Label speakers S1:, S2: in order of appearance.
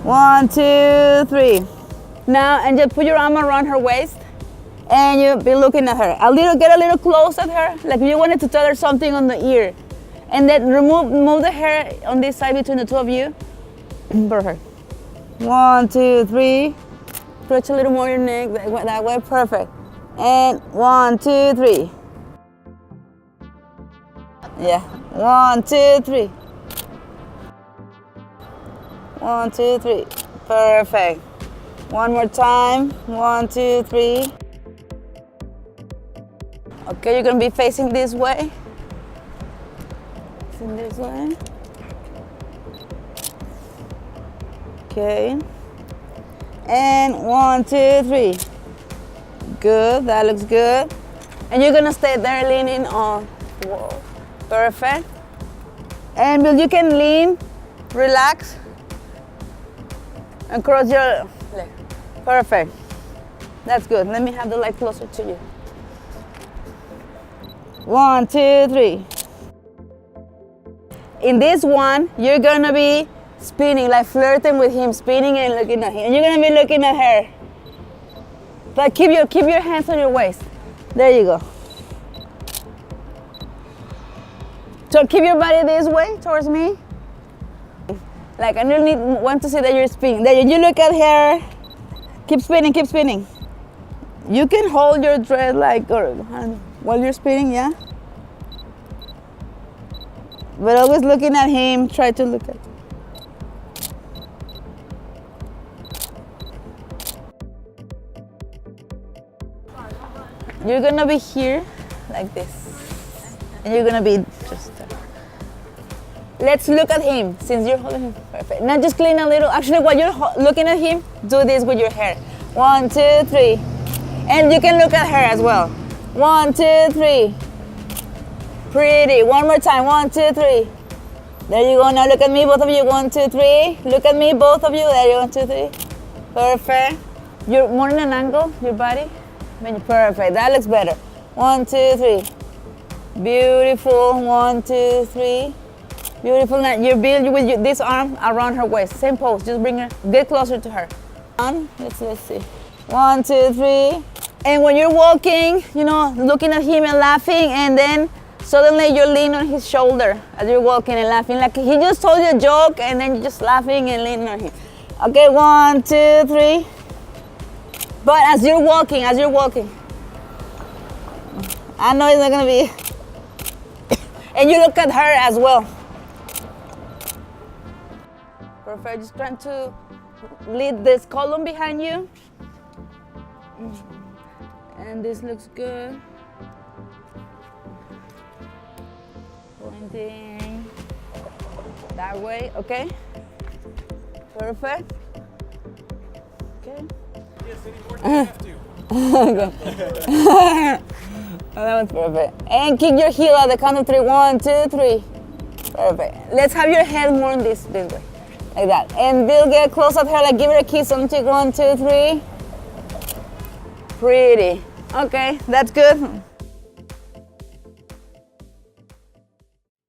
S1: 1, 2, 3. Now, and just put your arm around her waist, and you'll be looking at her. Get a little close at her, like you wanted to tell her something on the ear. And then move the hair on this side between the two of you. Perfect. 1, 2, 3. Stretch a little more your neck, that way, perfect. And 1, 2, 3. Yeah, 1, 2, 3. 1, 2, 3. Perfect. One more time. 1, 2, 3. Okay, you're gonna be facing this way. Facing this way. Okay. And 1, 2, 3. Good, that looks good. And you're gonna stay there leaning on. Whoa. Perfect. And you can lean, relax, and cross your leg. Perfect. That's good. Let me have the light closer to you. 1, 2, 3. In this one, you're gonna be spinning, like flirting with him, spinning and looking at him. And you're gonna be looking at her. But keep your hands on your waist. There you go. So keep your body this way towards me. Like I want to see that you're spinning. There you look at her. Keep spinning, keep spinning. You can hold your dress while you're spinning, yeah? But always looking at him, try to look at him. You're gonna be here, like this. And you're gonna be just... Let's look at him, since you're holding him. Perfect. Now just clean a little. Actually, while you're looking at him, do this with your hair. 1, 2, 3. And you can look at her as well. 1, 2, 3. Pretty. One more time. 1, 2, 3. There you go. Now look at me, both of you. 1, 2, 3. Look at me, both of you. There you go. 1, 2, 3. Perfect. You're more in an angle, your body. Perfect. That looks better. 1, 2, 3. Beautiful. 1, 2, 3. Beautiful. Now you build with this arm around her waist. Same pose. Just bring her. Get closer to her. Let's see. 1, 2, 3. And when you're walking, looking at him and laughing, and then suddenly you lean on his shoulder as you're walking and laughing, like he just told you a joke, and then you're just laughing and leaning on him. Okay, 1, 2, 3. But as you're walking, I know it's not gonna be. And you look at her as well. Perfect. Just trying to lead this column behind you. And this looks good. Pointing that way, okay? Perfect. Okay.
S2: Yes, anymore than you have to.
S1: Okay. Oh, that was perfect. And kick your heel at the count of 3. 1, 2, 3. Perfect. Let's have your head more in this way, like that. And get close at her, like give her a kiss on cheek. 1, 2, 3. Pretty. Okay, that's good.